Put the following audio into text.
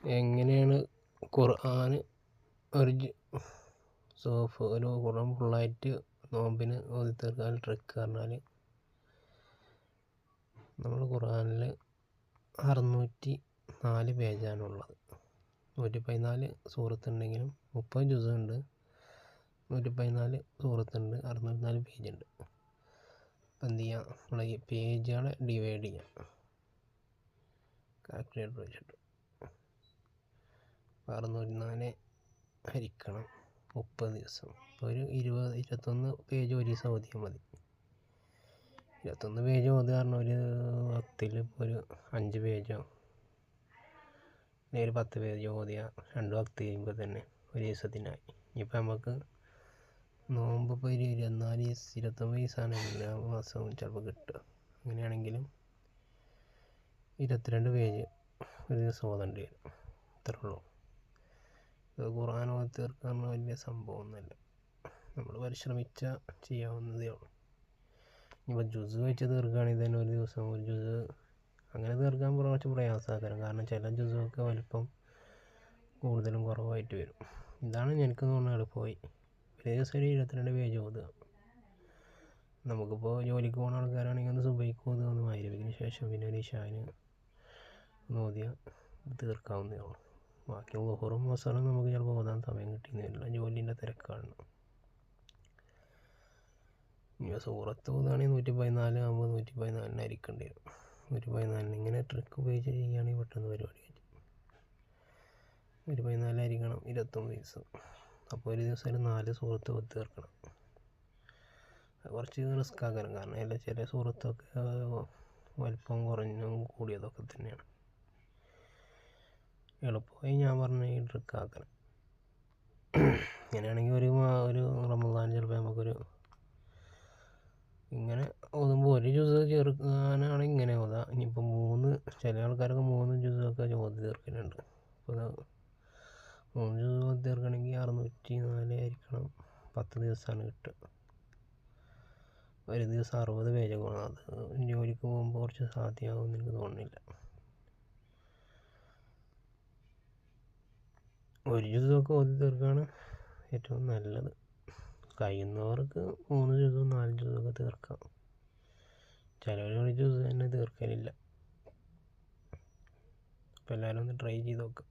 എങ്ങനെയാണ് ഖുർആൻ ഒരു ഒരു ഖുർആൻ ഫുള്ളായിട്ട് നോമ്പിന് ഓതി തീർക്കാൻ ട്രിക്ക് പറഞ്ഞാൽ, നമ്മൾ ഖുർആനിൽ 604 പേജാണുള്ളത്. 114 സൂറത്തുണ്ടെങ്കിലും 30 ജുസുണ്ട്, 114 സൂറത്തുണ്ട്, 604 പേജുണ്ട്. അപ്പം എന്ത് ചെയ്യുക, നമ്മൾ ഈ പേജുകളെ ഡിവൈഡ് ചെയ്യാം കാൽക്കുലേറ്റർ വെച്ചിട്ട്. 604 ഹരിക്കണം 30 ദിവസം. അപ്പോൾ ഒരു 21 പേജ് ഒരു ദിവസം ഓതിയാൽ മതി. 21 പേജ് ഓതുക പറഞ്ഞാൽ ഒരു വക്തിൽ ഇപ്പോൾ ഒരു 5 പേജോ അല്ലെങ്കിൽ ഒരു 10 പേജോ ഓതിയാൽ 2 വക്ത് കഴിയുമ്പോൾ തന്നെ ഒരു ദിവസത്തിനായി. ഇപ്പം നമുക്ക് നോമ്പ് ഇപ്പോൾ ഒരു 21 ദിവസമാണ് എല്ലാ മാസവും ചിലപ്പോൾ കിട്ടുക. അങ്ങനെയാണെങ്കിലും 22 പേജ് ഒരു ദിവസം ഓതേണ്ടി വരും. ഇത്രേ ഉള്ളൂ. ഖുർആൻ ഓതി തീർക്കുക പറഞ്ഞാൽ വലിയ സംഭവമൊന്നുമല്ല, നമ്മൾ പരിശ്രമിച്ചാൽ ചെയ്യാവുന്നതേ ഉള്ളൂ. ഇപ്പോൾ ജുസ് വെച്ച് തീർക്കുകയാണെങ്കിൽ തന്നെ ഒരു ദിവസം ഒരു ജുസ് അങ്ങനെ തീർക്കാൻ കുറച്ച് പ്രയാസമാക്കണം. കാരണം ചില ജുസൊക്കെ വലിപ്പം കൂടുതലും കുറവായിട്ട് വരും. ഇതാണ് എനിക്ക് തോന്നുന്നത് എളുപ്പമായി. ഒരു ദിവസം ഒരു 22 പേജ് ഓതുക. നമുക്കിപ്പോൾ ജോലിക്ക് പോകുന്ന ആൾക്കാരാണെങ്കിൽ ഒന്ന് സുബഹിക്ക് ഓതുക, ഒന്ന് മഗ്‌രിബിന് ശേഷം പിന്നെ ഒരു ഇശാന് ഓതിയാൽ തീർക്കാവുന്നതേ ഉള്ളൂ. ബാക്കി ളുഹറും അസറും നമുക്ക് ചിലപ്പോൾ ഓതാൻ സമയം കിട്ടിയെന്ന് വരില്ല, ജോലീൻ്റെ തിരക്കാണ്. ഇനി സൂറത്ത് ഓതുകയാണെങ്കിൽ 114 ആകുമ്പോൾ 114 അരിക്കേണ്ടി വരും. 114 ഇങ്ങനെ ട്രിക്ക് ഉപയോഗിച്ച് ചെയ്യുകയാണെങ്കിൽ പെട്ടെന്ന് പരിപാടി കഴിയും. 114 അരിക്കണം 21 ദിവസം. അപ്പോൾ ഒരു ദിവസം ഒരു 4 സൂറത്ത് ഓതി തീർക്കണം. കുറച്ച് റിസ്ക് ആക്കണം, കാരണം അതിൽ ചില സൂറത്തൊക്കെ വലിപ്പം കുറഞ്ഞും കൂടിയതൊക്കെ തന്നെയാണ്. എളുപ്പമായി ഞാൻ പറഞ്ഞ ഈ ട്രിക്ക് ആക്കണം. ഇങ്ങനെയാണെങ്കിൽ ഒരു റമദാൻ ചിലപ്പോൾ നമുക്കൊരു ഇങ്ങനെ ഓതുമ്പോൾ ഒരു ജുസ് ചേർക്കാനാണെങ്കിൽ ഇങ്ങനെ ഓതാം. ഇനിയിപ്പോൾ ചില ആൾക്കാരൊക്കെ 3 ജുസൊക്കെ ഓതി തീർക്കലുണ്ട്. അപ്പോൾ 3 ജുസ് ഓതി തീർക്കണമെങ്കിൽ 604 ആയിരിക്കണം. 10 ദിവസമാണ് കിട്ടുക. ഒരു ദിവസം 60 പേജൊക്കെ വേണം. അത് ജോലിക്ക് പോകുമ്പോൾ കുറച്ച് സാധ്യമാകുമെന്ന് എനിക്ക് തോന്നുന്നില്ല. ഒരു ജുസൊക്കെ ഓതി തീർക്കുകയാണ് ഏറ്റവും നല്ലത്. കഴിയുന്നവർക്ക് 3 ജുസും 4 ജുസൊക്കെ തീർക്കാം. ചിലവർ ഒരു ജുസ് തന്നെ തീർക്കലില്ല. അപ്പോൾ എല്ലാവരും ഒന്ന് ട്രൈ ചെയ്ത് നോക്കാം.